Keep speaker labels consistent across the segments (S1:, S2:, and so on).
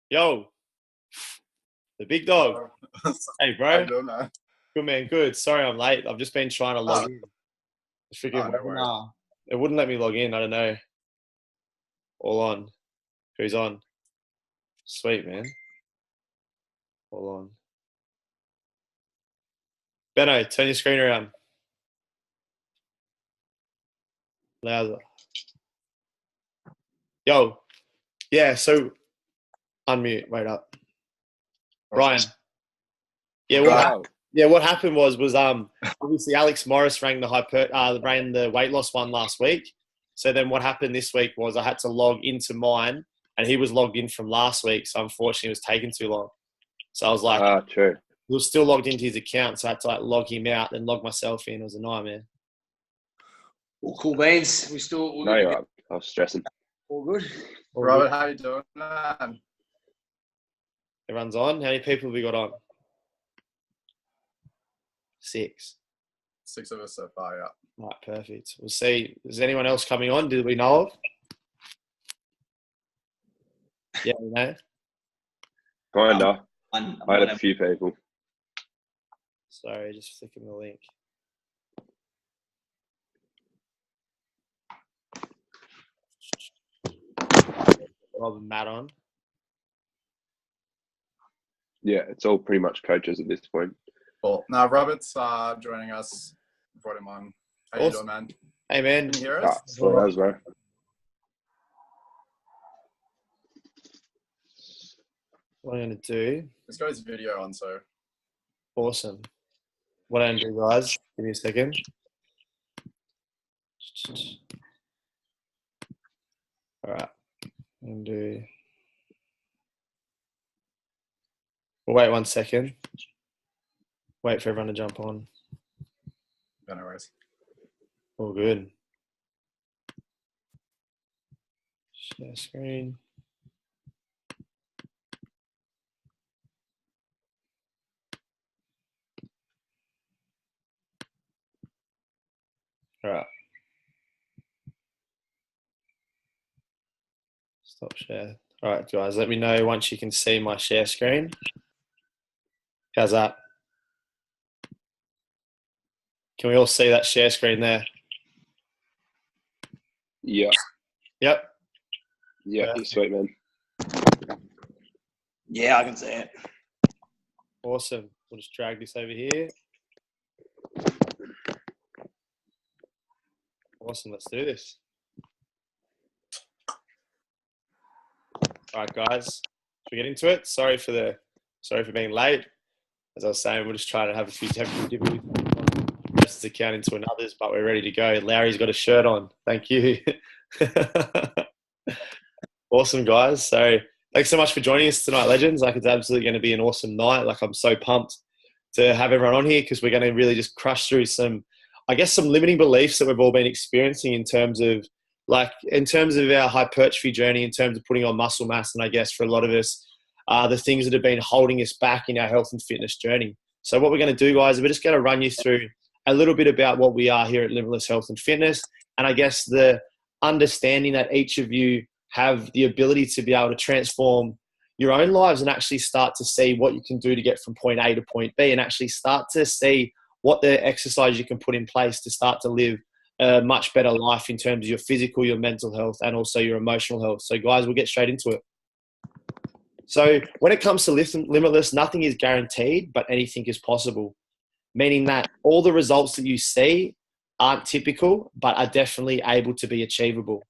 S1: Yo, the big dog. Hey,
S2: How you
S1: bro.
S2: doing, man?
S1: Good, man. Good. Sorry I'm late. I've just been trying to log in. The freaking
S2: No worries.
S1: webinar. It wouldn't let me log in. I don't know. All on. Who's on? Sweet, man. All on. Benno, turn your screen around. Louder. Yo. Yeah, so unmute. Wait up. Ryan. Yeah, what happened was obviously Alex Morris ran the weight loss one last week. So then what happened this week was I had to log into mine, and he was logged in from last week. So unfortunately, it was taking too long. So I was like,
S3: true.
S1: he was still logged into his account, so I had to log him out and log myself in. It was a nightmare.
S4: All cool beans.
S3: No, you're right. I was stressing.
S4: All good.
S2: Robert, how you doing, man?
S1: Everyone's on. How many people have we got on? 6.
S2: 6 of us so far, yeah.
S1: Right, perfect. We'll see. Is anyone else coming on? Did we know of? Yeah, we know.
S3: Kinda. I had a few people.
S1: Sorry, just flicking the link. Rob and Matt on.
S3: Yeah, it's all pretty much coaches at this point.
S2: Cool. Now, Robert's joining us. Brought him on. How you doing, man?
S1: Hey, man.
S2: Can you hear us?
S3: Sweet as well.
S1: What I'm going to do.
S2: This guy's video on, so.
S1: Awesome. What I'm going to do, guys, give me a second. All right. I'm going to do. We'll wait 1 second. Wait for everyone to jump on.
S2: No worries.
S1: All good. Share screen. All right. Stop share. All right, guys, let me know once you can see my share screen. How's that? Can we all see that share screen there?
S3: Yeah.
S1: Yep.
S3: Yeah, you're sweet, man.
S4: Yeah, I can see it.
S1: Awesome. We'll just drag this over here. Awesome. Let's do this. All right, guys. Should we get into it? Sorry for being late. As I was saying, we're just trying to have a few temporary difficulties. Press the account into another's, but we're ready to go. Larry's got a shirt on. Thank you. Awesome, guys. So thanks so much for joining us tonight, legends. It's absolutely going to be an awesome night. I'm so pumped to have everyone on here because we're going to really just crush through some limiting beliefs that we've all been experiencing in terms of our hypertrophy journey, in terms of putting on muscle mass, and I guess for a lot of us, the things that have been holding us back in our health and fitness journey. So what we're going to do, guys, is we're just going to run you through a little bit about what we are here at Limitless Health and Fitness, and I guess the understanding that each of you have the ability to be able to transform your own lives and actually start to see what you can do to get from point A to point B, and actually start to see what the exercise you can put in place to start to live a much better life in terms of your physical, your mental health, and also your emotional health. So guys, we'll get straight into it. So when it comes to Limitless, nothing is guaranteed, but anything is possible. Meaning that all the results that you see aren't typical, but are definitely able to be achievable.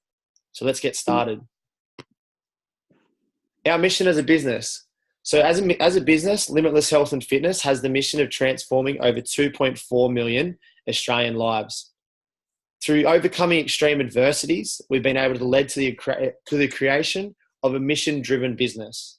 S1: So let's get started. Our mission as a business. So as a business, Limitless Health and Fitness has the mission of transforming over 2.4 million Australian lives. Through overcoming extreme adversities, we've been able to lead to the creation of a mission-driven business.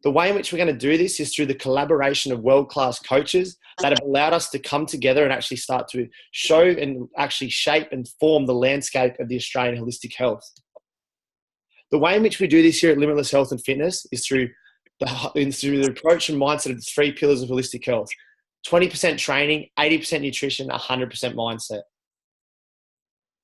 S1: The way in which we're going to do this is through the collaboration of world-class coaches that have allowed us to come together and actually start to show and actually shape and form the landscape of the Australian holistic health. The way in which we do this here at Limitless Health and Fitness is through the approach and mindset of the 3 pillars of holistic health: 20% training, 80% nutrition, 100% mindset.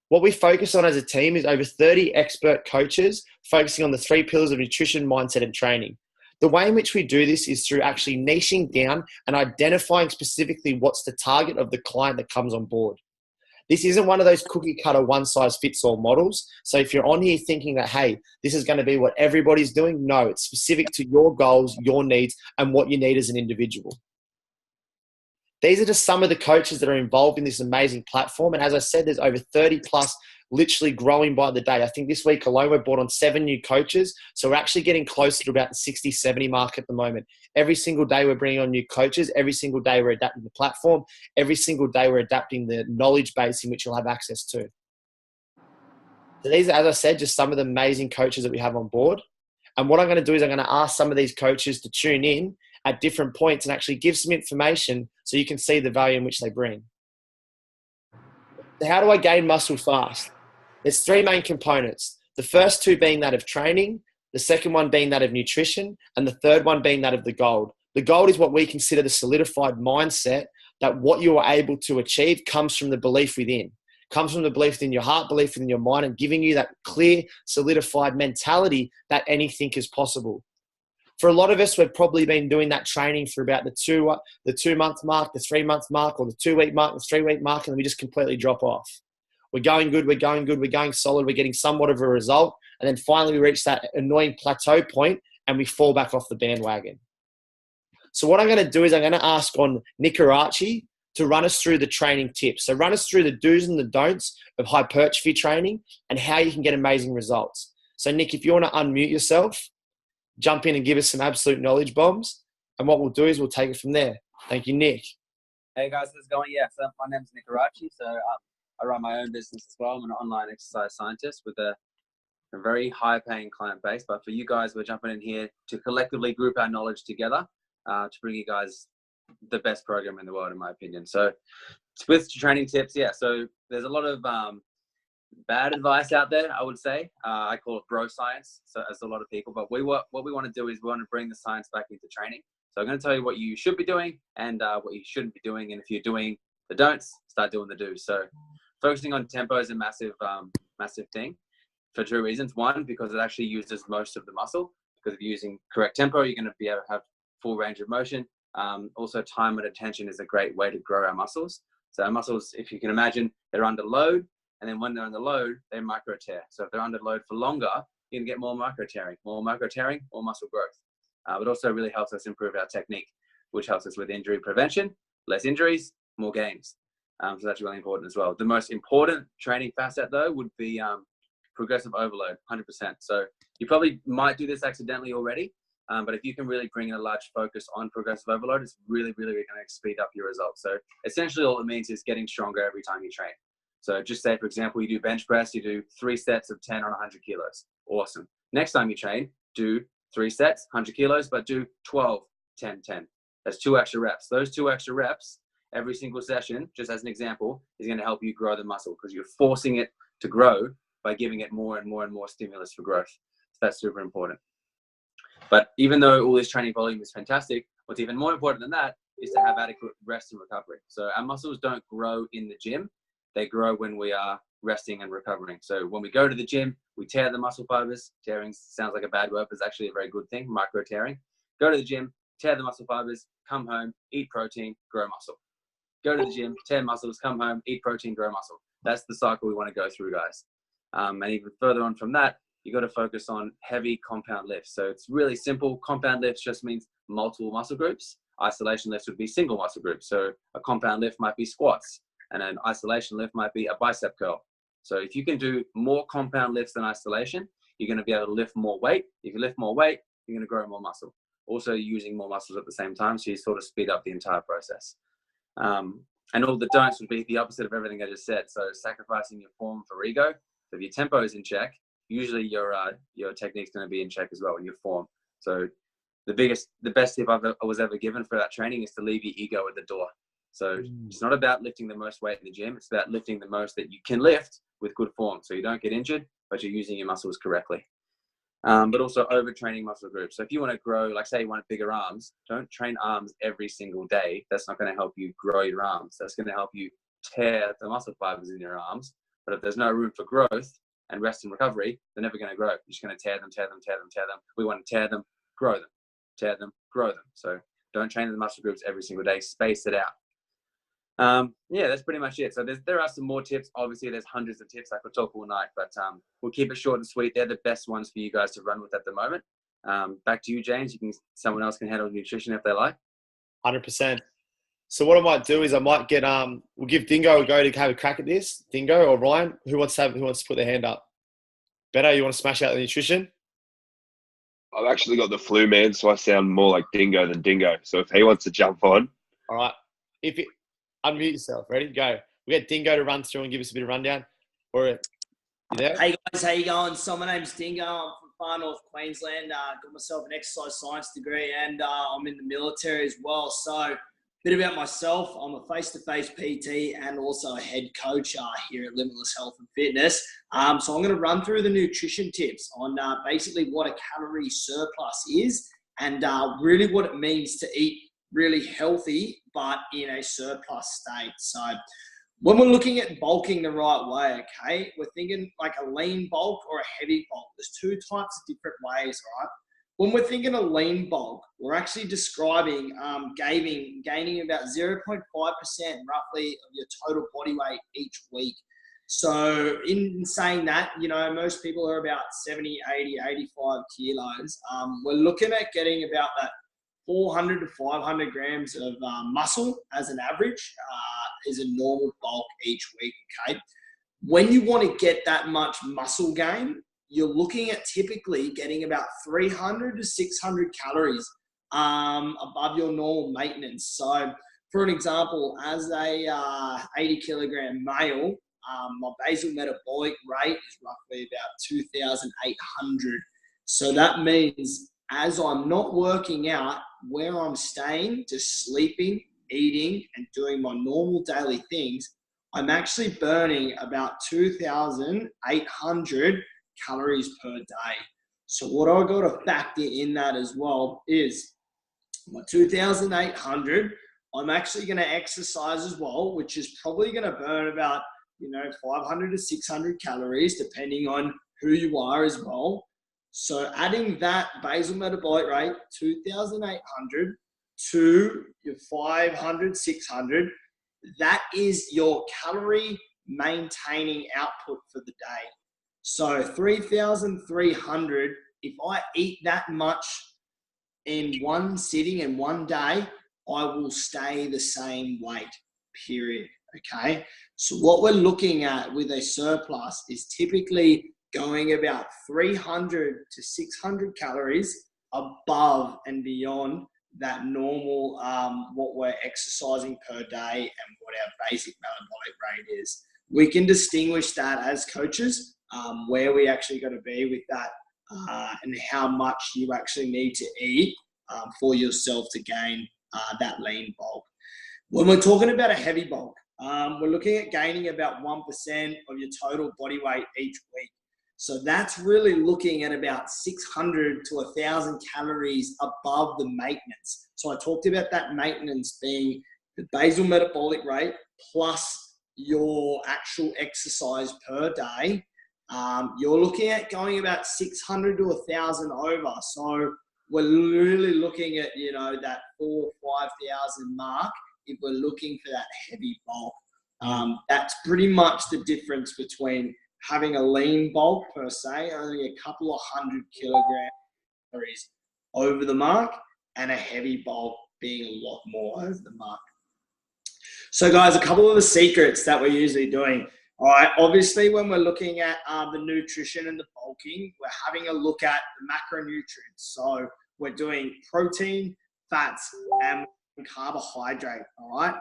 S1: What we focus on as a team is over 30 expert coaches focusing on the 3 pillars of nutrition, mindset, and training. The way in which we do this is through actually niching down and identifying specifically what's the target of the client that comes on board. This isn't one of those cookie cutter one-size-fits-all models. So if you're on here thinking that, hey, this is going to be what everybody's doing, no, it's specific to your goals, your needs, and what you need as an individual. These are just some of the coaches that are involved in this amazing platform. And as I said, there's over 30 plus literally growing by the day. I think this week alone, we've brought on 7 new coaches. So we're actually getting closer to about the 60, 70 mark at the moment. Every single day we're bringing on new coaches. Every single day we're adapting the platform. Every single day we're adapting the knowledge base in which you'll have access to. So these are, as I said, just some of the amazing coaches that we have on board. And what I'm going to do is I'm going to ask some of these coaches to tune in at different points and actually give some information so you can see the value in which they bring. So how do I gain muscle fast? There's 3 main components. The first 2 being that of training, the second one being that of nutrition, and the third one being that of the gold. The gold is what we consider the solidified mindset that what you are able to achieve comes from the belief within. Comes from the belief within your heart, belief within your mind, and giving you that clear, solidified mentality that anything is possible. For a lot of us, we've probably been doing that training for about the 2-month mark, the 3-month mark, or the 2-week mark, the 3-week mark, and we just completely drop off. We're going good, we're going solid, we're getting somewhat of a result, and then finally we reach that annoying plateau point and we fall back off the bandwagon. So what I'm going to do is I'm going to ask on Nick Arachi to run us through the training tips. So run us through the do's and the don'ts of hypertrophy training and how you can get amazing results. So Nick, if you want to unmute yourself, jump in and give us some absolute knowledge bombs. And what we'll do is we'll take it from there. Thank you, Nick.
S5: Hey guys, how's it going? Yeah, so my name's Nick Arachi. So I run my own business as well. I'm an online exercise scientist with a very high paying client base. But for you guys, we're jumping in here to collectively group our knowledge together to bring you guys the best program in the world, in my opinion. So with training tips, yeah, so there's a lot of bad advice out there, I would say. I call it bro science, so as a lot of people. But what we want to do is we want to bring the science back into training. So I'm going to tell you what you should be doing and what you shouldn't be doing. And if you're doing the don'ts, start doing the do's. So focusing on tempo is a massive thing for 2 reasons. One, because it actually uses most of the muscle. Because if you're using correct tempo, you're going to be able to have full range of motion. Also, time and attention is a great way to grow our muscles. So our muscles, if you can imagine, they're under load. And then when they're under load, they micro tear. So if they're under load for longer, you're going to get more micro tearing, more muscle growth. But also really helps us improve our technique, which helps us with injury prevention, less injuries, more gains. So that's really important as well. The most important training facet though would be progressive overload, 100%. So you probably might do this accidentally already, but if you can really bring in a large focus on progressive overload, it's really, really going to speed up your results. So essentially all it means is getting stronger every time you train. So just say, for example, you do bench press, you do 3 sets of 10 on 100 kilos. Awesome. Next time you train, do 3 sets, 100 kilos, but do 12, 10, 10. That's 2 extra reps. Those 2 extra reps every single session, just as an example, is going to help you grow the muscle because you're forcing it to grow by giving it more and more and more stimulus for growth. So that's super important. But even though all this training volume is fantastic, what's even more important than that is to have adequate rest and recovery. So our muscles don't grow in the gym. They grow when we are resting and recovering. So when we go to the gym, we tear the muscle fibers. Tearing sounds like a bad word, but it's actually a very good thing, micro tearing. Go to the gym, tear the muscle fibers, come home, eat protein, grow muscle. Go to the gym, tear muscles, come home, eat protein, grow muscle. That's the cycle we want to go through, guys. And even further on from that, you got to focus on heavy compound lifts. So it's really simple. Compound lifts just means multiple muscle groups. Isolation lifts would be single muscle groups. So a compound lift might be squats, and an isolation lift might be a bicep curl. So if you can do more compound lifts than isolation, you're going to be able to lift more weight. If you lift more weight, you're going to grow more muscle. Also using more muscles at the same time, so you sort of speed up the entire process. And all the don'ts would be the opposite of everything I just said. So sacrificing your form for ego. So if your tempo is in check, usually your technique's going to be in check as well in your form. So the best tip I was ever given for that training is to leave your ego at the door. So it's not about lifting the most weight in the gym. It's about lifting the most that you can lift with good form. So you don't get injured, but you're using your muscles correctly. But also overtraining muscle groups. So if you want to grow, like say you want bigger arms, don't train arms every single day. That's not going to help you grow your arms. That's going to help you tear the muscle fibers in your arms, But if there's no room for growth and rest and recovery, they're never going to grow. You're just going to tear them. We want to tear them, grow them, tear them, grow them. So don't train the muscle groups every single day. Space it out. Yeah, that's pretty much it. So there are some more tips. Obviously, there's hundreds of tips. I could talk all night, but we'll keep it short and sweet. They're the best ones for you guys to run with at the moment. Back to you, James. Someone else can handle nutrition if they like.
S1: 100%. So what I might do is I might get we'll give Dingo a go to have a crack at this. Dingo or Ryan, who wants to put their hand up? Better, you want to smash out the nutrition?
S3: I've actually got the flu, man, so I sound more like Dingo than Dingo. So if he wants to jump on.
S1: All right. Unmute yourself. Ready? Go. We get Dingo to run through and give us a bit of rundown. You there?
S6: Hey guys, how you going? So my name's Dingo. I'm from far north Queensland. Got myself an exercise science degree, and I'm in the military as well. So a bit about myself. I'm a face-to-face PT and also a head coach here at Limitless Health and Fitness. So I'm going to run through the nutrition tips on basically what a calorie surplus is and really what it means to eat really healthy, but in a surplus state. So when we're looking at bulking the right way, okay, we're thinking like a lean bulk or a heavy bulk. There's two types of different ways, right? When we're thinking a lean bulk, we're actually describing gaining about 0.5% roughly of your total body weight each week. So in saying that, most people are about 70, 80, 85 kilos. We're looking at getting about that 400 to 500 grams of muscle as an average is a normal bulk each week, okay? When you want to get that much muscle gain, you're looking at typically getting about 300 to 600 calories above your normal maintenance. So for an example, as a 80 kilogram male, my basal metabolic rate is roughly about 2,800. So that means as I'm not working out, where I'm staying, just sleeping, eating, and doing my normal daily things, I'm actually burning about 2,800 calories per day. So what I got to factor in that as well is my 2,800, I'm actually going to exercise as well, which is probably going to burn about, 500 to 600 calories, depending on who you are as well. So adding that basal metabolic rate, 2,800 to your 500, 600, that is your calorie maintaining output for the day. So 3,300, if I eat that much in one sitting in one day, I will stay the same weight, period. Okay. So what we're looking at with a surplus is typically going about 300 to 600 calories above and beyond that normal, what we're exercising per day and what our basic metabolic rate is. We can distinguish that as coaches, where we actually got to be with that and how much you actually need to eat for yourself to gain that lean bulk. When we're talking about a heavy bulk, we're looking at gaining about 1% of your total body weight each week. So that's really looking at about 600 to 1,000 calories above the maintenance. So I talked about that maintenance being the basal metabolic rate plus your actual exercise per day. You're looking at going about 600 to 1,000 over. So we're really looking at, that 4,000, 5,000 mark if we're looking for that heavy bulk. That's pretty much the difference between having a lean bulk per se, only a couple of 100 kilograms over the mark, and a heavy bulk being a lot more over the mark. So guys, a couple of the secrets that we're usually doing. All right, obviously when we're looking at the nutrition and the bulking, we're having a look at the macronutrients. So we're doing protein, fats, and carbohydrate, all right?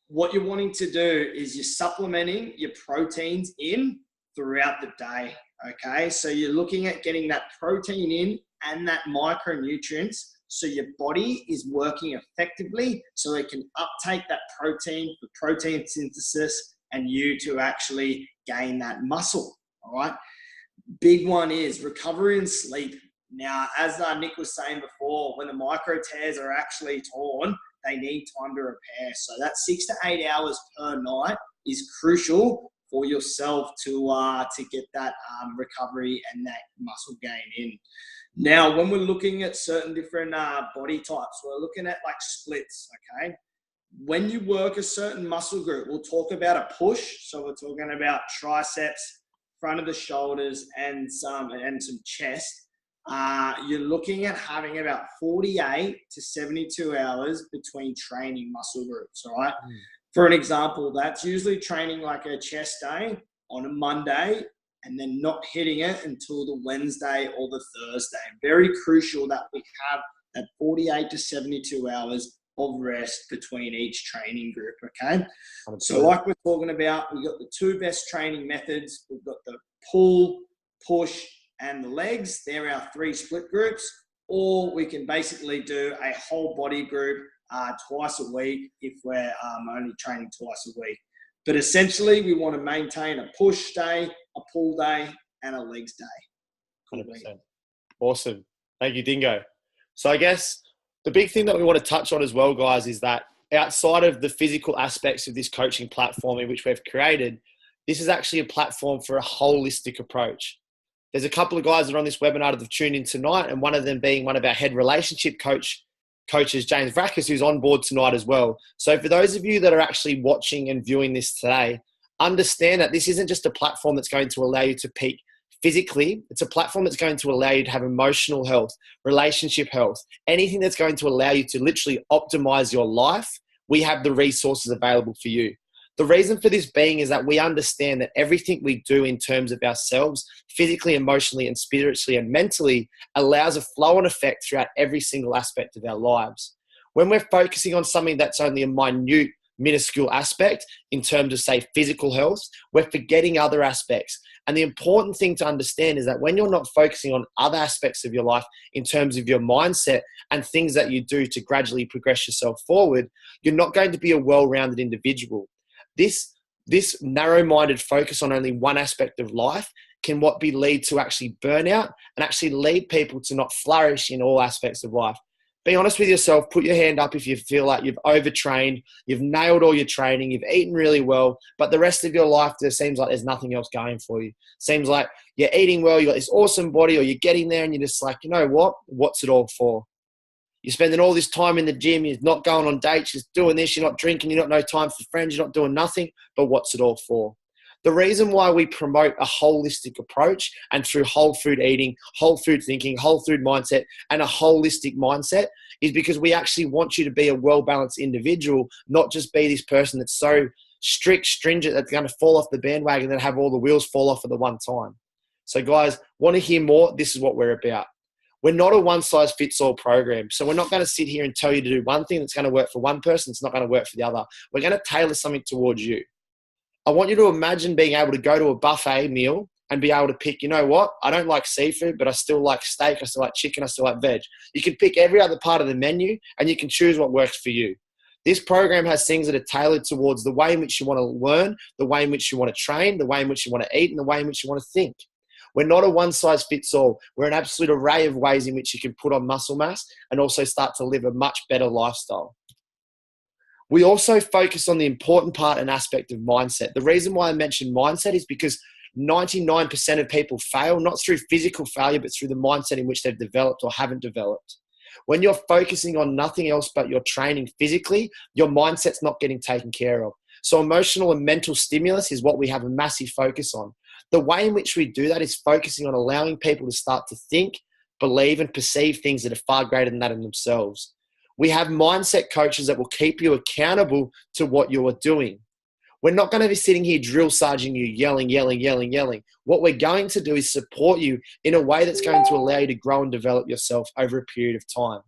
S6: What you're wanting to do is you're supplementing your proteins in throughout the day, okay? So you're looking at getting that protein in and that micronutrients so your body is working effectively so it can uptake that protein for protein synthesis and you to actually gain that muscle, all right? Big one is recovery and sleep. Now, as Nick was saying before, when the micro tears are actually torn, they need time to repair. So that 6 to 8 hours per night is crucial for yourself to get that recovery and that muscle gain in. Now, when we're looking at certain different body types, we're looking at like splits, okay? When you work a certain muscle group, we'll talk about a push. So we're talking about triceps, front of the shoulders, and some chest. You're looking at having about 48 to 72 hours between training muscle groups, all right? For an example, that's usually training like a chest day on a Monday and then not hitting it until the Wednesday or the Thursday. Very crucial that we have that 48 to 72 hours of rest between each training group, okay? So like we're talking about, we've got the two best training methods. We've got the pull, push, and the legs. They're our three split groups. Or we can basically do a whole body group twice a week if we're only training twice a week. But essentially, we want to maintain a push day, a pull day, and a legs day.
S1: 100%. Awesome. Thank you, Dingo. So I guess the big thing that we want to touch on as well, guys, is that outside of the physical aspects of this coaching platform in which we've created, this is actually a platform for a holistic approach. There's a couple of guys that are on this webinar that have tuned in tonight, and one of them being one of our head relationship coaches, James Vrackus, who's on board tonight as well. So for those of you that are actually watching and viewing this today, understand that this isn't just a platform that's going to allow you to peak physically. It's a platform that's going to allow you to have emotional health, relationship health, anything that's going to allow you to literally optimize your life. We have the resources available for you. The reason for this being is that we understand that everything we do in terms of ourselves, physically, emotionally, and spiritually and mentally, allows a flow and effect throughout every single aspect of our lives. When we're focusing on something that's only a minute, minuscule aspect in terms of, say, physical health, we're forgetting other aspects. And the important thing to understand is that when you're not focusing on other aspects of your life in terms of your mindset and things that you do to gradually progress yourself forward, you're not going to be a well-rounded individual. This narrow-minded focus on only one aspect of life can lead to actually burnout and actually lead people to not flourish in all aspects of life. Be honest with yourself. Put your hand up if you feel like you've overtrained, you've nailed all your training, you've eaten really well, but the rest of your life, there seems like there's nothing else going for you. Seems like you're eating well, you got this awesome body, or you're getting there and you're just like, you know what? What's it all for? You're spending all this time in the gym, you're not going on dates, you're doing this, you're not drinking, you're not no time for friends, you're not doing nothing, but what's it all for? The reason why we promote a holistic approach and through whole food eating, whole food thinking, whole food mindset, and a holistic mindset is because we actually want you to be a well-balanced individual, not just be this person that's so strict, stringent, that's going to fall off the bandwagon and have all the wheels fall off at the one time. So guys, want to hear more? This is what we're about. We're not a one-size-fits-all program. So we're not going to sit here and tell you to do one thing that's going to work for one person. It's not going to work for the other. We're going to tailor something towards you. I want you to imagine being able to go to a buffet meal and be able to pick, you know what? I don't like seafood, but I still like steak. I still like chicken. I still like veg. You can pick every other part of the menu and you can choose what works for you. This program has things that are tailored towards the way in which you want to learn, the way in which you want to train, the way in which you want to eat, and the way in which you want to think. We're not a one-size-fits-all. We're an absolute array of ways in which you can put on muscle mass and also start to live a much better lifestyle. We also focus on the important part and aspect of mindset. The reason why I mentioned mindset is because 99% of people fail, not through physical failure, but through the mindset in which they've developed or haven't developed. When you're focusing on nothing else but your training physically, your mindset's not getting taken care of. So emotional and mental stimulus is what we have a massive focus on. The way in which we do that is focusing on allowing people to start to think, believe, and perceive things that are far greater than that in themselves. We have mindset coaches that will keep you accountable to what you are doing. We're not going to be sitting here drill sergeanting you, yelling. What we're going to do is support you in a way that's going to allow you to grow and develop yourself over a period of time.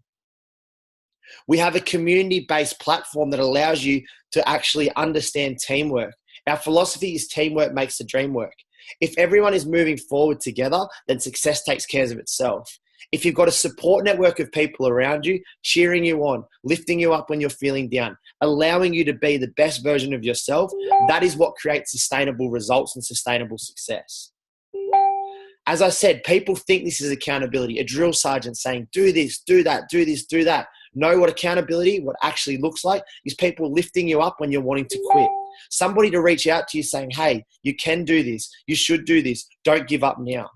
S1: We have a community-based platform that allows you to actually understand teamwork. Our philosophy is teamwork makes the dream work. If everyone is moving forward together, then success takes care of itself. If you've got a support network of people around you, cheering you on, lifting you up when you're feeling down, allowing you to be the best version of yourself, that is what creates sustainable results and sustainable success. As I said, people think this is accountability, a drill sergeant saying, do this, do that, do this, do that. Know what accountability, what actually looks like, is people lifting you up when you're wanting to quit. Somebody to reach out to you saying, hey, you can do this. You should do this. Don't give up now.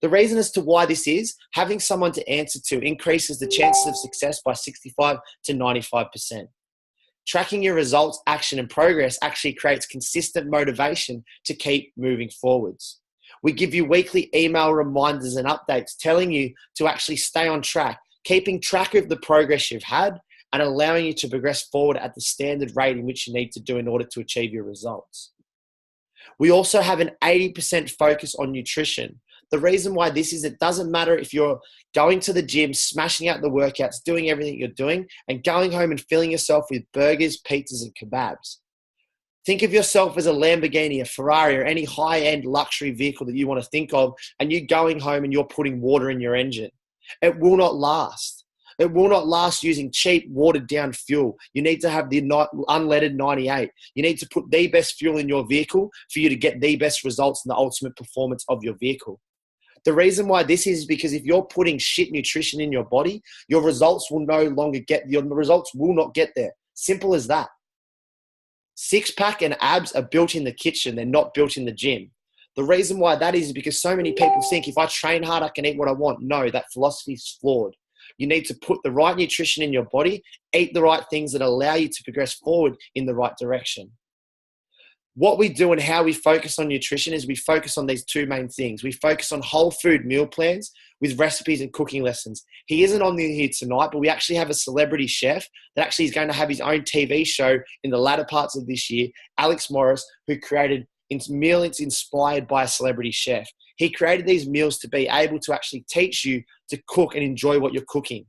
S1: The reason as to why this is, having someone to answer to increases the chances of success by 65 to 95%. Tracking your results, action, and progress actually creates consistent motivation to keep moving forwards. We give you weekly email reminders and updates telling you to actually stay on track, keeping track of the progress you've had and allowing you to progress forward at the standard rate in which you need to do in order to achieve your results. We also have an 80% focus on nutrition. The reason why this is, it doesn't matter if you're going to the gym, smashing out the workouts, doing everything you're doing, and going home and filling yourself with burgers, pizzas, and kebabs. Think of yourself as a Lamborghini, a Ferrari, or any high-end luxury vehicle that you want to think of, and you're going home and you're putting water in your engine. It will not last. It will not last using cheap, watered-down fuel. You need to have the unleaded 98. You need to put the best fuel in your vehicle for you to get the best results and the ultimate performance of your vehicle. The reason why this is because if you're putting shit nutrition in your body, your results will not get there. Simple as that. Six-pack and abs are built in the kitchen. They're not built in the gym. The reason why that is because so many people think if I train hard, I can eat what I want. No, that philosophy is flawed. You need to put the right nutrition in your body, eat the right things that allow you to progress forward in the right direction. What we do and how we focus on nutrition is we focus on these two main things. We focus on whole food meal plans with recipes and cooking lessons. He isn't on here tonight, but we actually have a celebrity chef that actually is going to have his own TV show in the latter parts of this year, Alex Morris, who created meals inspired by a celebrity chef. He created these meals to be able to actually teach you to cook and enjoy what you're cooking.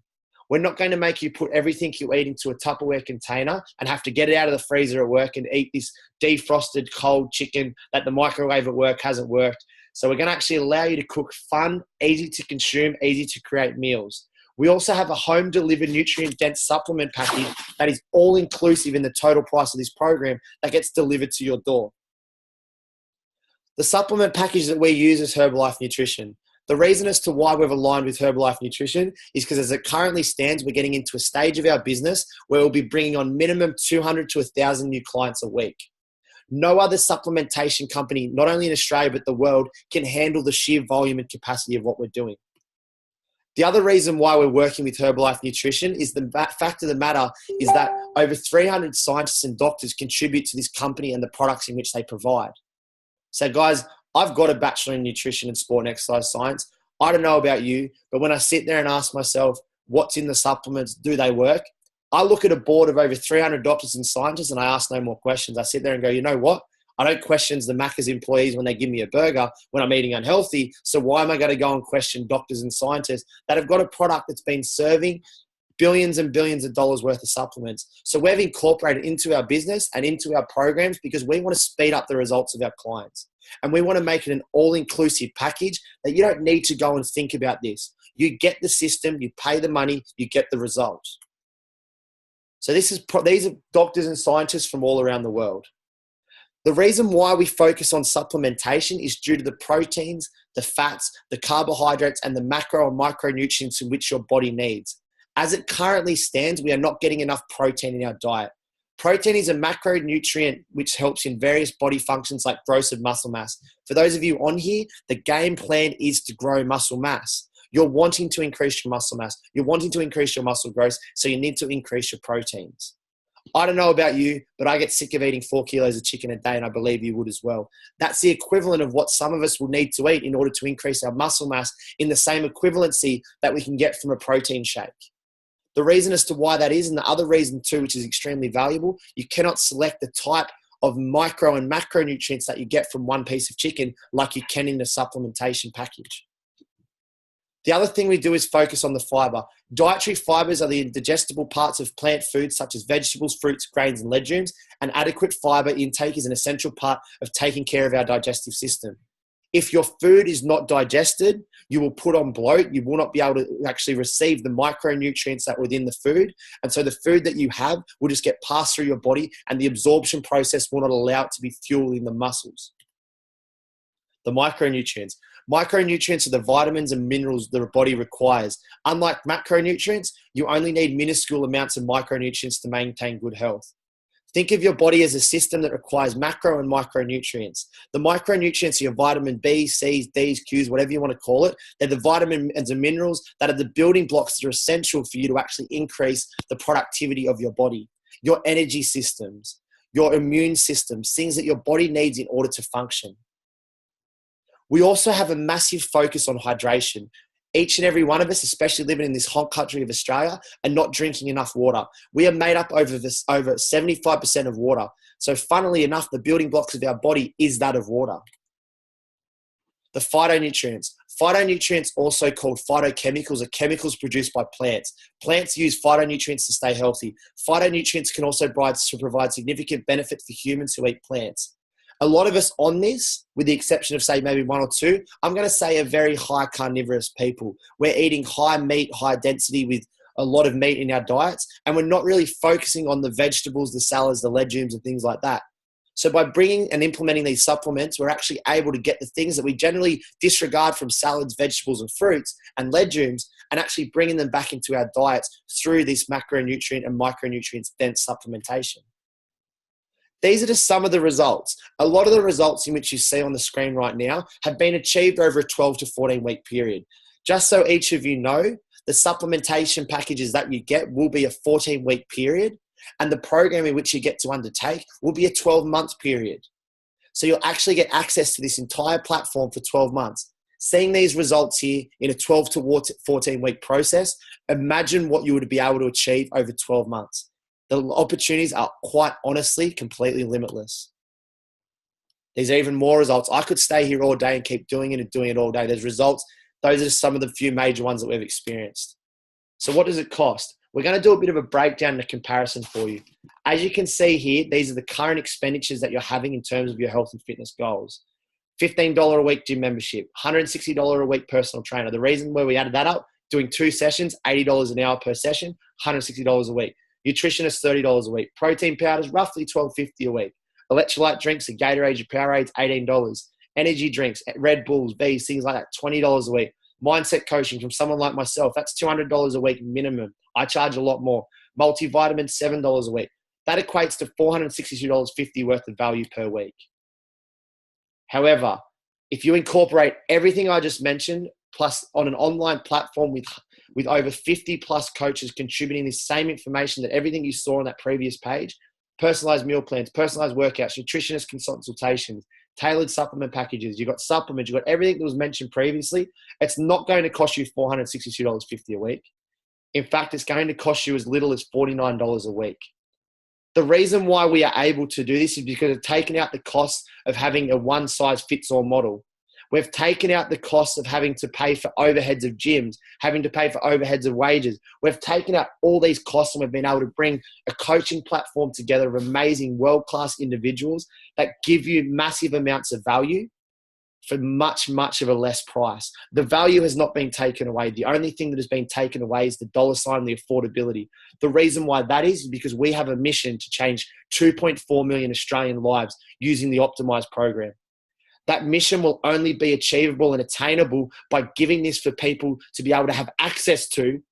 S1: We're not going to make you put everything you eat into a Tupperware container and have to get it out of the freezer at work and eat this defrosted cold chicken that the microwave at work hasn't worked. So we're going to actually allow you to cook fun, easy to consume, easy to create meals. We also have a home-delivered nutrient-dense supplement package that is all-inclusive in the total price of this program that gets delivered to your door. The supplement package that we use is Herbalife Nutrition. The reason as to why we've aligned with Herbalife Nutrition is because as it currently stands, we're getting into a stage of our business where we'll be bringing on minimum 200 to 1,000 new clients a week. No other supplementation company, not only in Australia but the world, can handle the sheer volume and capacity of what we're doing. The other reason why we're working with Herbalife Nutrition is the fact of the matter is that over 300 scientists and doctors contribute to this company and the products in which they provide. So guys, I've got a bachelor in nutrition and sport and exercise science. I don't know about you, but when I sit there and ask myself, what's in the supplements? Do they work? I look at a board of over 300 doctors and scientists and I ask no more questions. I sit there and go, you know what? I don't question the Macca's employees when they give me a burger when I'm eating unhealthy. So why am I going to go and question doctors and scientists that have got a product that's been serving billions and billions of dollars worth of supplements? So we've incorporated into our business and into our programs because we want to speed up the results of our clients. And we want to make it an all-inclusive package that you don't need to go and think about this. You get the system, you pay the money, you get the results. So these are doctors and scientists from all around the world. The reason why we focus on supplementation is due to the proteins, the fats, the carbohydrates, and the macro and micronutrients in which your body needs. As it currently stands, we are not getting enough protein in our diet. Protein is a macronutrient which helps in various body functions like growth of muscle mass. For those of you on here, the game plan is to grow muscle mass. You're wanting to increase your muscle mass. You're wanting to increase your muscle growth, so you need to increase your proteins. I don't know about you, but I get sick of eating 4 kilos of chicken a day, and I believe you would as well. That's the equivalent of what some of us will need to eat in order to increase our muscle mass in the same equivalency that we can get from a protein shake. The reason as to why that is, and the other reason too, which is extremely valuable, you cannot select the type of micro and macronutrients that you get from one piece of chicken like you can in the supplementation package. The other thing we do is focus on the fiber. Dietary fibers are the digestible parts of plant foods such as vegetables, fruits, grains, and legumes, and adequate fiber intake is an essential part of taking care of our digestive system. If your food is not digested, you will put on bloat. You will not be able to actually receive the micronutrients that are within the food. And so the food that you have will just get passed through your body and the absorption process will not allow it to be fueling the muscles. The micronutrients. Micronutrients are the vitamins and minerals the body requires. Unlike macronutrients, you only need minuscule amounts of micronutrients to maintain good health. Think of your body as a system that requires macro and micronutrients. The micronutrients are your vitamin B, C's, D's, Q's, whatever you want to call it. They're the vitamins and minerals that are the building blocks that are essential for you to actually increase the productivity of your body, your energy systems, your immune systems, things that your body needs in order to function. We also have a massive focus on hydration. Each and every one of us, especially living in this hot country of Australia, are not drinking enough water. We are made up over 75% of water. So funnily enough, the building blocks of our body is that of water. The phytonutrients. Phytonutrients, also called phytochemicals, are chemicals produced by plants. Plants use phytonutrients to stay healthy. Phytonutrients can also provide significant benefit for humans who eat plants. A lot of us on this, with the exception of say maybe one or two, I'm going to say are very high carnivorous people. We're eating high meat, high density with a lot of meat in our diets, and we're not really focusing on the vegetables, the salads, the legumes and things like that. So by bringing and implementing these supplements, we're actually able to get the things that we generally disregard from salads, vegetables and fruits and legumes, and actually bringing them back into our diets through this macronutrient and micronutrients dense supplementation. These are just some of the results. A lot of the results in which you see on the screen right now have been achieved over a 12 to 14 week period. Just so each of you know, the supplementation packages that you get will be a 14-week period, and the program in which you get to undertake will be a 12-month period. So you'll actually get access to this entire platform for 12 months. Seeing these results here in a 12 to 14-week process, imagine what you would be able to achieve over 12 months. The opportunities are quite honestly completely limitless. There's even more results. I could stay here all day and keep doing it and doing it all day. There's results. Those are just some of the few major ones that we've experienced. So what does it cost? We're going to do a bit of a breakdown and a comparison for you. As you can see here, these are the current expenditures that you're having in terms of your health and fitness goals. $15 a week gym membership, $160 a week personal trainer. The reason where we added that up, doing 2 sessions, $80 an hour per session, $160 a week. Nutritionist, $30 a week. Protein powders, roughly $12.50 a week. Electrolyte drinks, a Gatorade, your Powerades, $18. Energy drinks, Red Bulls, V's, things like that, $20 a week. Mindset coaching from someone like myself, that's $200 a week minimum. I charge a lot more. Multivitamins, $7 a week. That equates to $462.50 worth of value per week. However, if you incorporate everything I just mentioned, plus on an online platform with over 50 plus coaches contributing the same information that everything you saw on that previous page, personalized meal plans, personalized workouts, nutritionist consultations, tailored supplement packages, you've got supplements, you've got everything that was mentioned previously, it's not going to cost you $462.50 a week. In fact, it's going to cost you as little as $49 a week. The reason why we are able to do this is because we've taken out the cost of having a one-size-fits-all model. We've taken out the cost of having to pay for overheads of gyms, having to pay for overheads of wages. We've taken out all these costs and we've been able to bring a coaching platform together of amazing world-class individuals that give you massive amounts of value for much, much of a less price. The value has not been taken away. The only thing that has been taken away is the dollar sign, the affordability. The reason why that is because we have a mission to change 2.4 million Australian lives using the optimized program. That mission will only be achievable and attainable by giving this for people to be able to have access to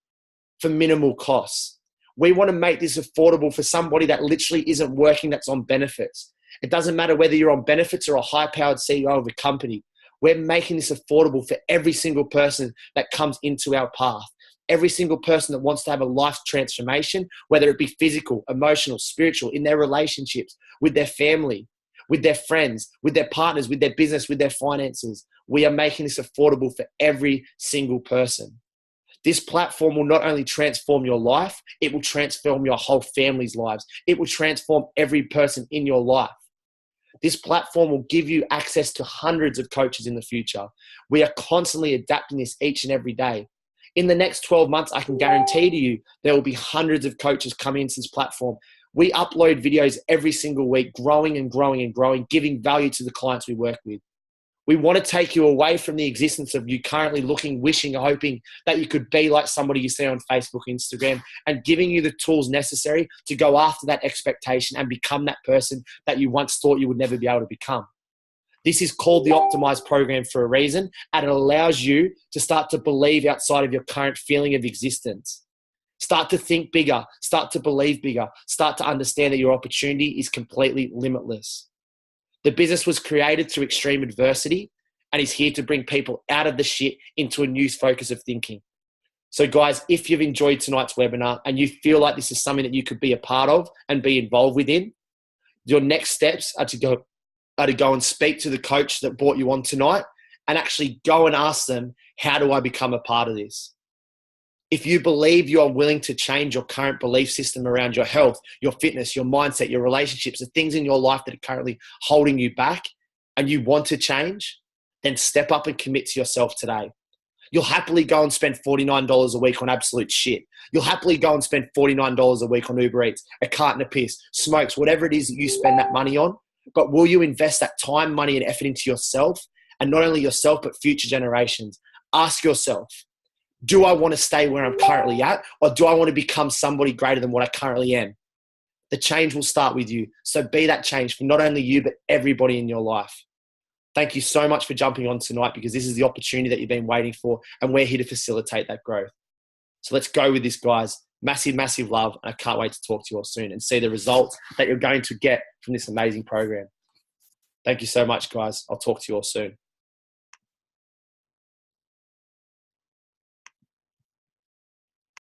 S1: for minimal costs. We want to make this affordable for somebody that literally isn't working, that's on benefits. It doesn't matter whether you're on benefits or a high-powered CEO of a company. We're making this affordable for every single person that comes into our path. Every single person that wants to have a life transformation, whether it be physical, emotional, spiritual, in their relationships, with their family, with their friends, with their partners, with their business, with their finances. We are making this affordable for every single person. This platform will not only transform your life, it will transform your whole family's lives. It will transform every person in your life. This platform will give you access to hundreds of coaches in the future. We are constantly adapting this each and every day. In the next 12 months, I can guarantee to you, there will be hundreds of coaches coming into this platform. We upload videos every single week, growing and growing and growing, giving value to the clients we work with. We want to take you away from the existence of you currently looking, wishing, hoping that you could be like somebody you see on Facebook, Instagram, and giving you the tools necessary to go after that expectation and become that person that you once thought you would never be able to become. This is called the optimized program for a reason, and it allows you to start to believe outside of your current feeling of existence. Start to think bigger. Start to believe bigger. Start to understand that your opportunity is completely limitless. The business was created through extreme adversity and is here to bring people out of the shit into a new focus of thinking. So guys, if you've enjoyed tonight's webinar and you feel like this is something that you could be a part of and be involved within, your next steps are to go and speak to the coach that brought you on tonight and actually go and ask them, how do I become a part of this? If you believe you are willing to change your current belief system around your health, your fitness, your mindset, your relationships, the things in your life that are currently holding you back, and you want to change, then step up and commit to yourself today. You'll happily go and spend $49 a week on absolute shit. You'll happily go and spend $49 a week on Uber Eats, a carton of piss, smokes, whatever it is that you spend that money on. But will you invest that time, money, and effort into yourself? And not only yourself, but future generations. Ask yourself, do I want to stay where I'm currently at? Or do I want to become somebody greater than what I currently am? The change will start with you. So be that change for not only you, but everybody in your life. Thank you so much for jumping on tonight, because this is the opportunity that you've been waiting for, and we're here to facilitate that growth. So let's go with this, guys. Massive, massive love. And I can't wait to talk to you all soon and see the results that you're going to get from this amazing program. Thank you so much, guys. I'll talk to you all soon.